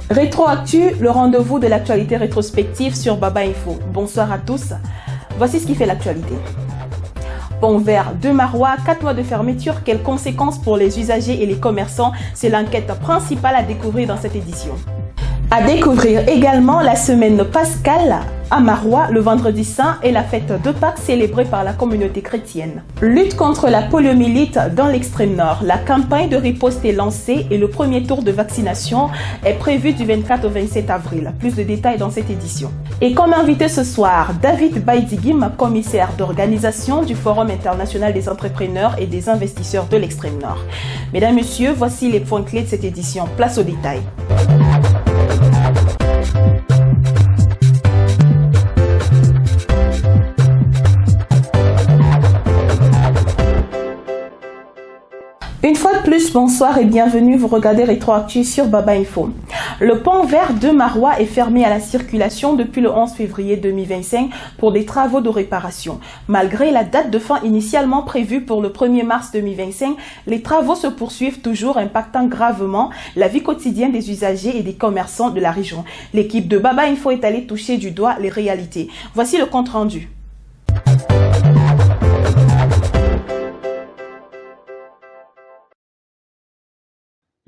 Rétroactu, le rendez-vous de l'actualité rétrospective sur Baba Info. Bonsoir à tous. Voici ce qui fait l'actualité. Pont vert de Marois, 4 mois de fermeture, quelles conséquences pour les usagers et les commerçants? C'est l'enquête principale à découvrir dans cette édition. À découvrir également la semaine pascale à Marois, le vendredi saint et la fête de Pâques célébrée par la communauté chrétienne. Lutte contre la poliomyélite dans l'extrême nord. La campagne de riposte est lancée et le premier tour de vaccination est prévu du 24 au 27 avril. Plus de détails dans cette édition. Et comme invité ce soir, David Baidigim, commissaire d'organisation du Forum international des entrepreneurs et des investisseurs de l'extrême nord. Mesdames, Messieurs, voici les points clés de cette édition. Place aux détails. Une fois de plus, bonsoir et bienvenue, vous regardez Rétroactu sur Baba Info. Le pont vert de Marois est fermé à la circulation depuis le 11 février 2025 pour des travaux de réparation. Malgré la date de fin initialement prévue pour le 1er mars 2025, les travaux se poursuivent toujours, impactant gravement la vie quotidienne des usagers et des commerçants de la région. L'équipe de Baba Info est allée toucher du doigt les réalités. Voici le compte rendu.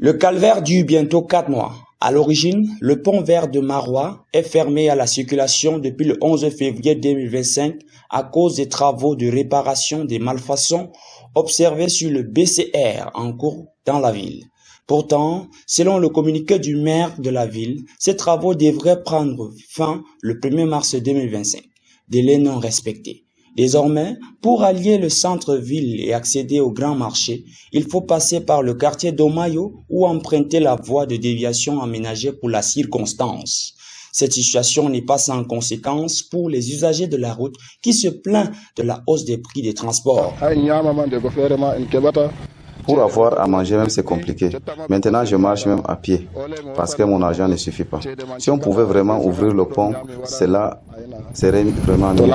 Le calvaire dure bientôt 4 mois. À l'origine, le pont vert de Marois est fermé à la circulation depuis le 11 février 2025 à cause des travaux de réparation des malfaçons observés sur le BCR en cours dans la ville. Pourtant, selon le communiqué du maire de la ville, ces travaux devraient prendre fin le 1er mars 2025, délai non respecté. Désormais, pour allier le centre-ville et accéder au grand marché, il faut passer par le quartier d'Omayo ou emprunter la voie de déviation aménagée pour la circonstance. Cette situation n'est pas sans conséquence pour les usagers de la route qui se plaignent de la hausse des prix des transports. Pour avoir à manger même c'est compliqué. Maintenant je marche même à pied parce que mon argent ne suffit pas. Si on pouvait vraiment ouvrir le pont, cela serait vraiment mieux.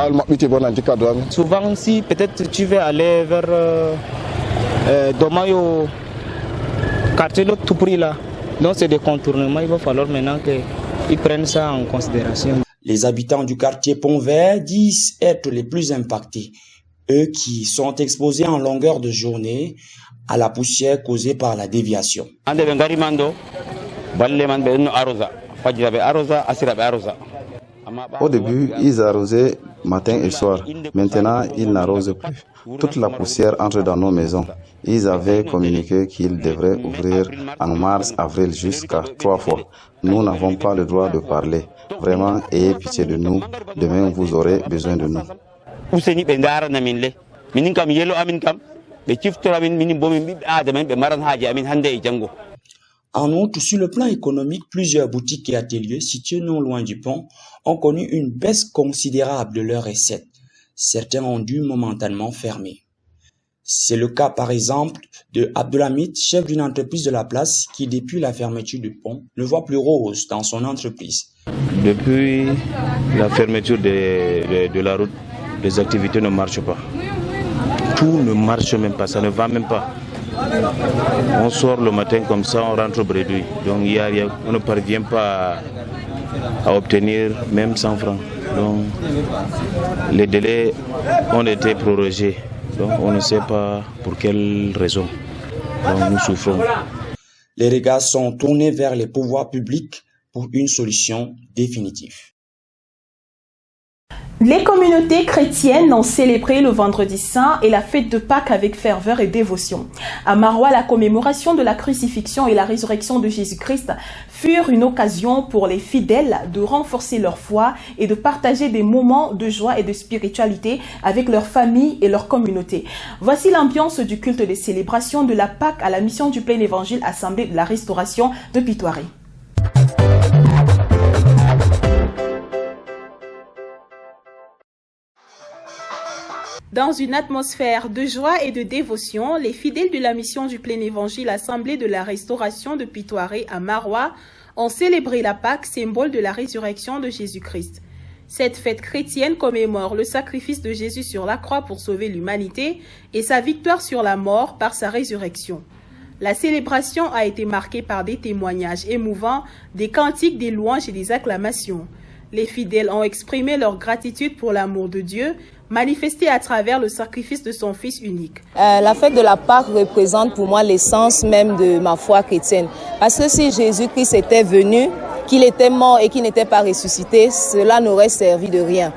Souvent si peut-être tu veux aller vers Domayo, quartier de tout prix là, donc c'est des contournements, il va falloir maintenant qu'ils prennent ça en considération. Les habitants du quartier Pont-Vert disent être les plus impactés. Eux qui sont exposés en longueur de journée à la poussière causée par la déviation. Au début, ils arrosaient matin et soir. Maintenant, ils n'arrosent plus. Toute la poussière entre dans nos maisons. Ils avaient communiqué qu'ils devraient ouvrir en mars, avril jusqu'à 3 fois. Nous n'avons pas le droit de parler. Vraiment, ayez pitié de nous. Demain, vous aurez besoin de nous. En outre, sur le plan économique, plusieurs boutiques et ateliers situés non loin du pont ont connu une baisse considérable de leurs recettes. Certains ont dû momentanément fermer. C'est le cas par exemple de Abdelhamid, chef d'une entreprise de la place qui depuis la fermeture du pont ne voit plus rose dans son entreprise. Depuis la fermeture de la route, les activités ne marchent pas. Tout ne marche même pas, ça ne va même pas. On sort le matin comme ça, on rentre au bredouille. Donc on ne parvient pas à obtenir même 100 francs. Donc les délais ont été prorogés. Donc on ne sait pas pour quelle raison. Donc nous souffrons. Les regards sont tournés vers les pouvoirs publics pour une solution définitive. Les communautés chrétiennes ont célébré le vendredi saint et la fête de Pâques avec ferveur et dévotion. À Marois, la commémoration de la crucifixion et la résurrection de Jésus-Christ furent une occasion pour les fidèles de renforcer leur foi et de partager des moments de joie et de spiritualité avec leur famille et leur communauté. Voici l'ambiance du culte des célébrations de la Pâques à la mission du plein évangile Assemblée de la Restauration de Pitoiré. Dans une atmosphère de joie et de dévotion, les fidèles de la mission du plein évangile Assemblée de la Restauration de Pitoiré à Marois ont célébré la Pâque, symbole de la résurrection de Jésus-Christ. Cette fête chrétienne commémore le sacrifice de Jésus sur la croix pour sauver l'humanité et sa victoire sur la mort par sa résurrection. La célébration a été marquée par des témoignages émouvants, des cantiques, des louanges et des acclamations. Les fidèles ont exprimé leur gratitude pour l'amour de Dieu, manifesté à travers le sacrifice de son Fils unique. La fête de la Pâque représente pour moi l'essence même de ma foi chrétienne. Parce que si Jésus-Christ était venu, qu'il était mort et qu'il n'était pas ressuscité, cela n'aurait servi de rien.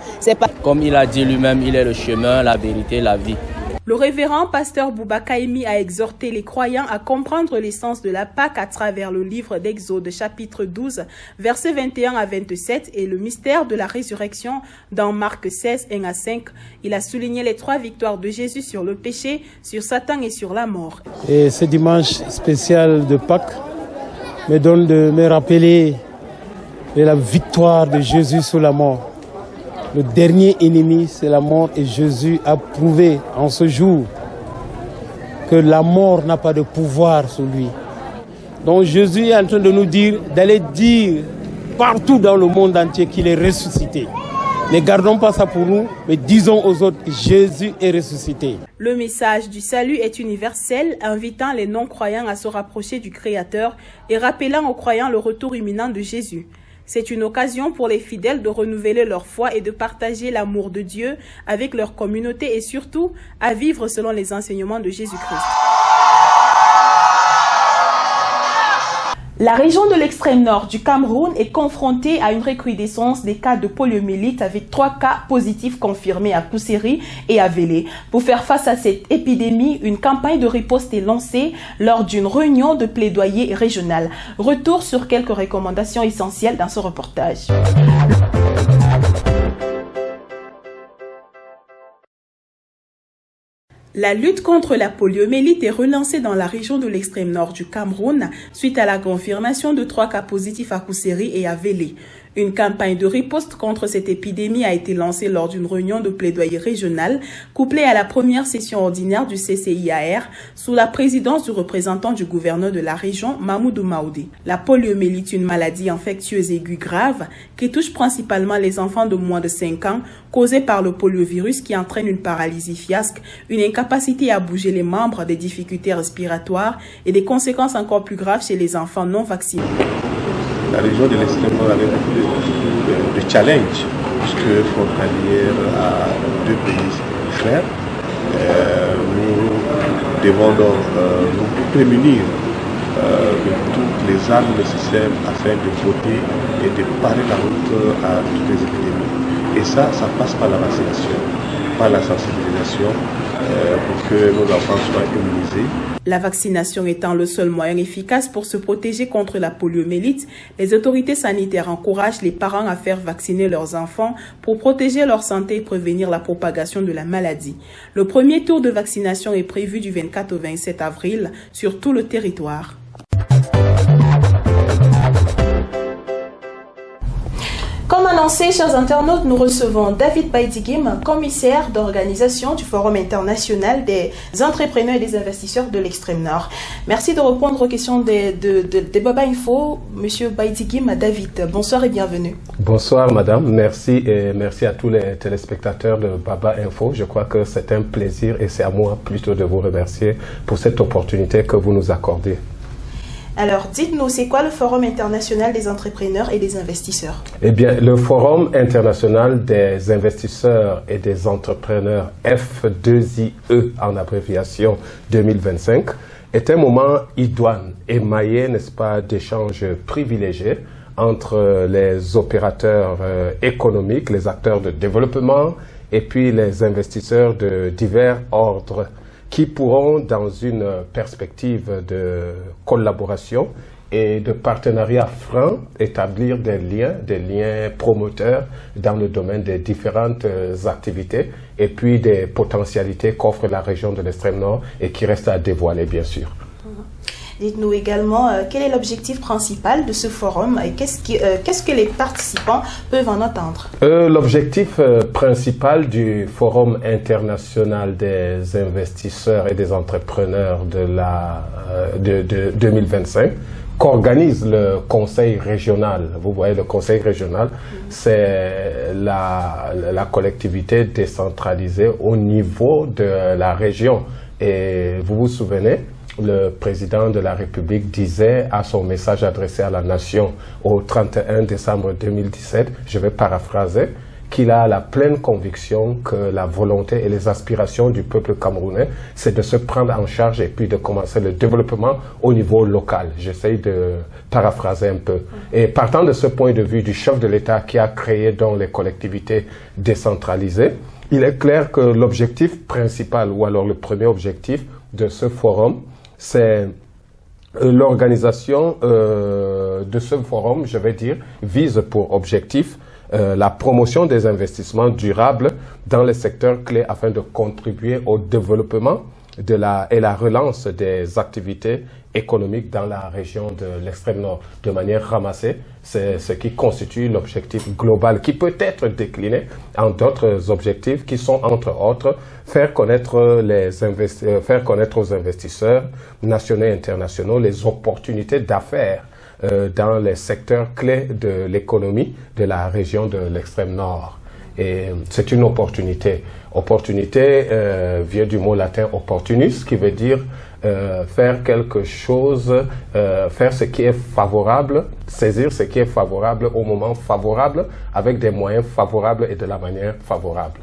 Comme il a dit lui-même, il est le chemin, la vérité, la vie. Le révérend pasteur Bouba Kaimi a exhorté les croyants à comprendre l'essence de la Pâque à travers le livre d'Exode chapitre 12, versets 21 à 27 et le mystère de la résurrection dans Marc 16, 1 à 5. Il a souligné les 3 victoires de Jésus sur le péché, sur Satan et sur la mort. Et ce dimanche spécial de Pâques me donne de me rappeler de la victoire de Jésus sur la mort. Le dernier ennemi, c'est la mort, et Jésus a prouvé en ce jour que la mort n'a pas de pouvoir sur lui. Donc Jésus est en train de nous dire d'aller dire partout dans le monde entier qu'il est ressuscité. Ne gardons pas ça pour nous, mais disons aux autres que Jésus est ressuscité. Le message du salut est universel, invitant les non-croyants à se rapprocher du Créateur et rappelant aux croyants le retour imminent de Jésus. C'est une occasion pour les fidèles de renouveler leur foi et de partager l'amour de Dieu avec leur communauté et surtout à vivre selon les enseignements de Jésus-Christ. La région de l'extrême nord du Cameroun est confrontée à une recrudescence des cas de poliomyélite avec 3 cas positifs confirmés à Kousséri et à Vélé. Pour faire face à cette épidémie, une campagne de riposte est lancée lors d'une réunion de plaidoyer régional. Retour sur quelques recommandations essentielles dans ce reportage. La lutte contre la poliomyélite est relancée dans la région de l'extrême nord du Cameroun suite à la confirmation de 3 cas positifs à Kousséri et à Vélé. Une campagne de riposte contre cette épidémie a été lancée lors d'une réunion de plaidoyer régional couplée à la première session ordinaire du CCIAR sous la présidence du représentant du gouverneur de la région, Mamoudou Maoudé. La poliomyélite, une maladie infectieuse aiguë grave qui touche principalement les enfants de moins de 5 ans, causée par le poliovirus qui entraîne une paralysie fiasque, une incapacité à bouger les membres, des difficultés respiratoires et des conséquences encore plus graves chez les enfants non vaccinés. La région de l'extrême nord avait beaucoup de challenges, puisque frontalière à 2 pays frères. Nous devons donc nous prémunir de toutes les armes nécessaires afin de voter et de parer la route à toutes les épidémies. Et ça passe par la vaccination, par la sensibilisation pour que nos enfants soient immunisés. La vaccination étant le seul moyen efficace pour se protéger contre la poliomyélite, les autorités sanitaires encouragent les parents à faire vacciner leurs enfants pour protéger leur santé et prévenir la propagation de la maladie. Le premier tour de vaccination est prévu du 24 au 27 avril sur tout le territoire. Comme annoncé, chers internautes, nous recevons David Baidigim, commissaire d'organisation du Forum international des entrepreneurs et des investisseurs de l'extrême nord. Merci de répondre aux questions de Baba Info. Monsieur Baidigim, David, bonsoir et bienvenue. Bonsoir madame, merci et merci à tous les téléspectateurs de Baba Info. Je crois que c'est un plaisir et c'est à moi plutôt de vous remercier pour cette opportunité que vous nous accordez. Alors, dites-nous, c'est quoi le Forum international des entrepreneurs et des investisseurs? Eh bien, le Forum international des investisseurs et des entrepreneurs, F2IE en abréviation 2025, est un moment idoine, émaillé, n'est-ce pas, d'échanges privilégiés entre les opérateurs économiques, les acteurs de développement et puis les investisseurs de divers ordres, qui pourront, dans une perspective de collaboration et de partenariat franc, établir des liens promoteurs dans le domaine des différentes activités et puis des potentialités qu'offre la région de l'extrême nord et qui restent à dévoiler, bien sûr. Dites-nous également quel est l'objectif principal de ce forum et qu'est-ce que les participants peuvent en attendre? L'objectif principal du Forum international des investisseurs et des entrepreneurs de 2025 qu'organise le Conseil régional. Vous voyez, le Conseil régional, c'est la collectivité décentralisée au niveau de la région. Et vous vous souvenez, le président de la République disait à son message adressé à la nation au 31 décembre 2017, je vais paraphraser, qu'il a la pleine conviction que la volonté et les aspirations du peuple camerounais, c'est de se prendre en charge et puis de commencer le développement au niveau local. J'essaye de paraphraser un peu. Et partant de ce point de vue du chef de l'État qui a créé donc les collectivités décentralisées, il est clair que l'objectif principal, ou alors le premier objectif de ce forum, c'est l'organisation de ce forum, je vais dire, vise pour objectif la promotion des investissements durables dans les secteurs clés afin de contribuer au développement et la relance des activités économiques dans la région de l'extrême nord. De manière ramassée, c'est ce qui constitue l'objectif global qui peut être décliné en d'autres objectifs qui sont entre autres faire connaître aux investisseurs nationaux et internationaux les opportunités d'affaires dans les secteurs clés de l'économie de la région de l'extrême nord. Et c'est une opportunité. Opportunité vient du mot latin opportunis, qui veut dire faire quelque chose, faire ce qui est favorable, saisir ce qui est favorable au moment favorable, avec des moyens favorables et de la manière favorable.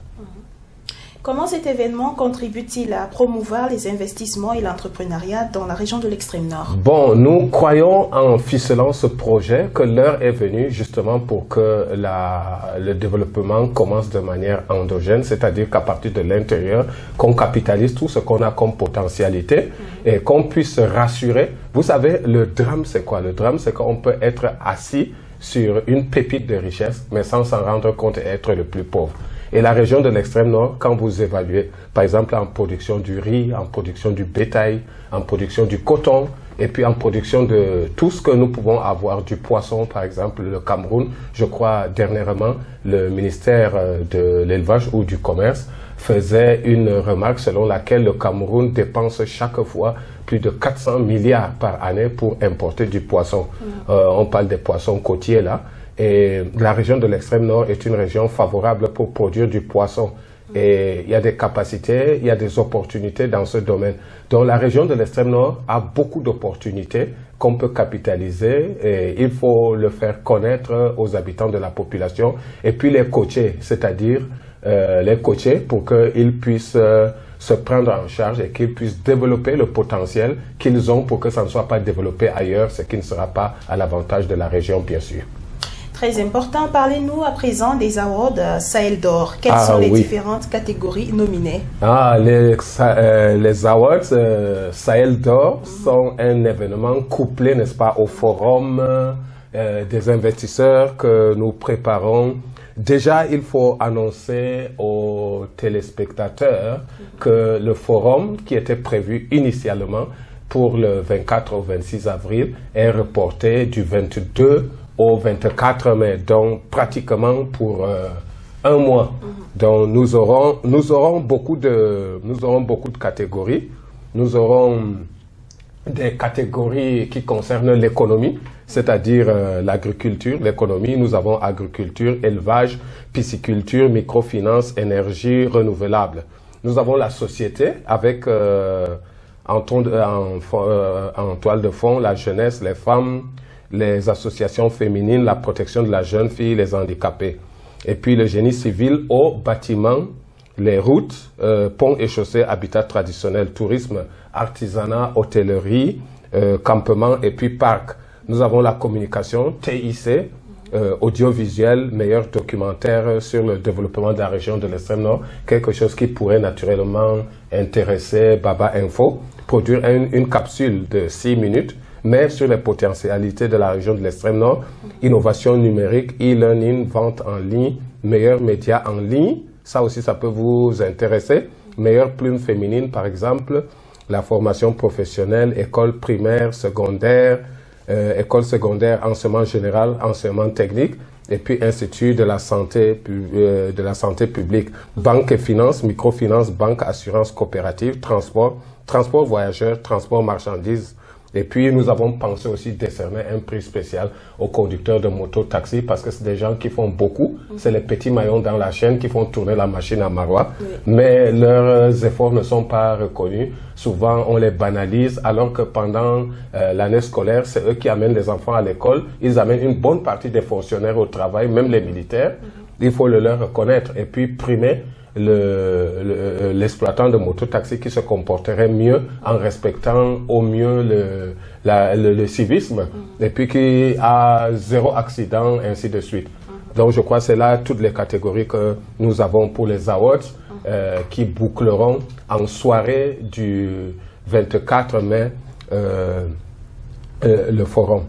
Comment cet événement contribue-t-il à promouvoir les investissements et l'entrepreneuriat dans la région de l'extrême nord? Bon, nous croyons en ficelant ce projet que l'heure est venue justement pour que le développement commence de manière endogène, c'est-à-dire qu'à partir de l'intérieur, qu'on capitalise tout ce qu'on a comme potentialité et qu'on puisse se rassurer. Vous savez, le drame, c'est quoi? Le drame, c'est qu'on peut être assis sur une pépite de richesse, mais sans s'en rendre compte et être le plus pauvre. Et la région de l'extrême nord, quand vous évaluez, par exemple en production du riz, en production du bétail, en production du coton, et puis en production de tout ce que nous pouvons avoir, du poisson, par exemple, le Cameroun, je crois dernièrement, le ministère de l'élevage ou du commerce faisait une remarque selon laquelle le Cameroun dépense chaque fois plus de 400 milliards par année pour importer du poisson. On parle des poissons côtiers là. Et la région de l'extrême nord est une région favorable pour produire du poisson. Et il y a des capacités, il y a des opportunités dans ce domaine. Donc la région de l'extrême nord a beaucoup d'opportunités qu'on peut capitaliser et il faut le faire connaître aux habitants de la population et puis les coacher, c'est-à-dire les coacher pour qu'ils puissent se prendre en charge et qu'ils puissent développer le potentiel qu'ils ont pour que ça ne soit pas développé ailleurs, ce qui ne sera pas à l'avantage de la région, bien sûr. Très important. Parlez-nous à présent des awards Sahel d'or. Quelles sont les différentes catégories nominées? Les awards Sahel d'or sont un événement couplé, n'est-ce pas, au forum des investisseurs que nous préparons. Déjà, il faut annoncer aux téléspectateurs que le forum qui était prévu initialement pour le 24 au 26 avril est reporté du 22 au 24 mai, donc pratiquement pour un mois. Donc nous aurons beaucoup de catégories. Nous aurons des catégories qui concernent l'économie, c'est-à-dire l'agriculture, l'économie. Nous avons agriculture, élevage, pisciculture, microfinance, énergie renouvelable. Nous avons la société avec en toile de fond la jeunesse, les femmes, les associations féminines, la protection de la jeune fille, les handicapés. Et puis le génie civil au bâtiment, les routes, ponts et chaussées, habitat traditionnel, tourisme, artisanat, hôtellerie, campement et puis parc. Nous avons la communication, TIC, audiovisuel, meilleur documentaire sur le développement de la région de l'extrême nord, quelque chose qui pourrait naturellement intéresser Baba Info, produire une capsule de 6 minutes, mais sur les potentialités de la région de l'extrême nord, innovation numérique, e-learning, vente en ligne, meilleurs médias en ligne, ça aussi ça peut vous intéresser, meilleure plume féminine par exemple, la formation professionnelle, école primaire, secondaire, école secondaire, enseignement général, enseignement technique, et puis institut de la santé publique, banque et finance, microfinance, banque, assurance coopérative, transport voyageurs, transport marchandises. Et puis, nous avons pensé aussi décerner un prix spécial aux conducteurs de moto-taxi parce que c'est des gens qui font beaucoup. C'est les petits maillons dans la chaîne qui font tourner la machine à Maroua. Mais leurs efforts ne sont pas reconnus. Souvent, on les banalise alors que pendant l'année scolaire, c'est eux qui amènent les enfants à l'école. Ils amènent une bonne partie des fonctionnaires au travail, même les militaires. Il faut le leur reconnaître et puis primer l'exploitant de moto-taxi qui se comporterait mieux en respectant au mieux le civisme et puis qui a 0 accident, ainsi de suite. Donc je crois que c'est là toutes les catégories que nous avons pour les awards qui boucleront en soirée du 24 mai le forum.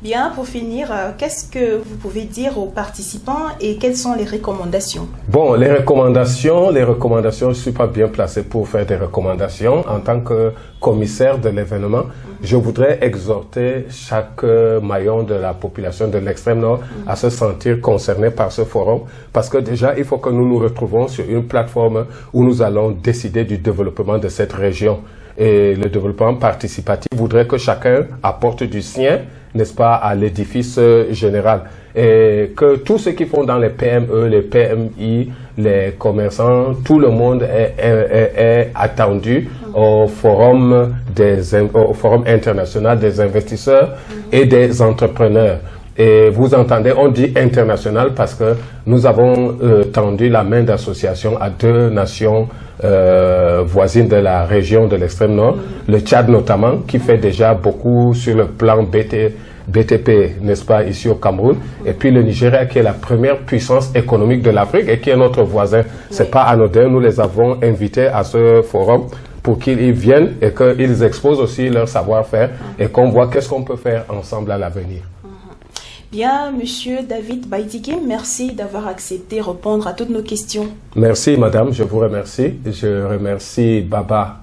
Bien, pour finir, qu'est-ce que vous pouvez dire aux participants et quelles sont les recommandations? Bon, les recommandations, je ne suis pas bien placé pour faire des recommandations. En tant que commissaire de l'événement, je voudrais exhorter chaque maillon de la population de l'extrême nord à se sentir concerné par ce forum. Parce que déjà, il faut que nous nous retrouvons sur une plateforme où nous allons décider du développement de cette région. Et le développement participatif voudrait que chacun apporte du sien, n'est-ce pas, à l'édifice général. Et que tous ceux qui font dans les PME, les PMI, les commerçants, tout le monde est attendu au forum international des investisseurs et des entrepreneurs. Et vous entendez, on dit international parce que nous avons tendu la main d'association à 2 nations voisines de la région de l'extrême nord, le Tchad notamment, qui fait déjà beaucoup sur le plan BTP, n'est-ce pas, ici au Cameroun, et puis le Nigeria qui est la première puissance économique de l'Afrique et qui est notre voisin. C'est pas anodin, nous les avons invités à ce forum pour qu'ils y viennent et qu'ils exposent aussi leur savoir-faire et qu'on voit qu'est-ce qu'on peut faire ensemble à l'avenir. Bien, Monsieur David Baïdigué, merci d'avoir accepté répondre à toutes nos questions. Merci, Madame, je vous remercie. Je remercie Baba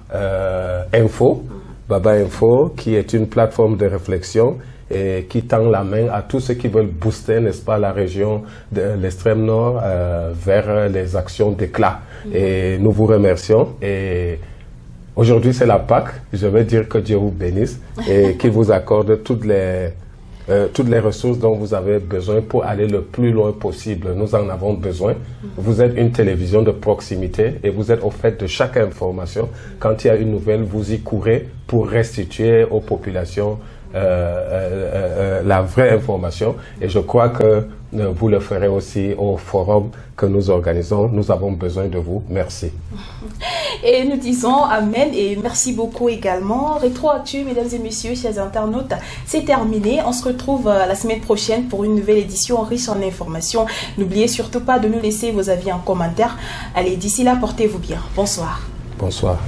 Info, Baba Info, qui est une plateforme de réflexion et qui tend la main à tous ceux qui veulent booster, n'est-ce pas, la région de l'extrême nord vers les actions d'éclat. Et nous vous remercions. Et aujourd'hui, c'est la Pâque. Je vais dire que Dieu vous bénisse et qu'il vous accorde toutes les ressources dont vous avez besoin pour aller le plus loin possible. Nous en avons besoin. Vous êtes une télévision de proximité et vous êtes au fait de chaque information. Quand il y a une nouvelle, vous y courez pour restituer aux populations la vraie information. Et je crois que vous le ferez aussi au forum que nous organisons. Nous avons besoin de vous. Merci. Et nous disons amen et merci beaucoup également. Rétroactu, mesdames et messieurs, chers internautes, c'est terminé. On se retrouve la semaine prochaine pour une nouvelle édition riche en informations. N'oubliez surtout pas de nous laisser vos avis en commentaire. Allez, d'ici là, portez-vous bien. Bonsoir. Bonsoir.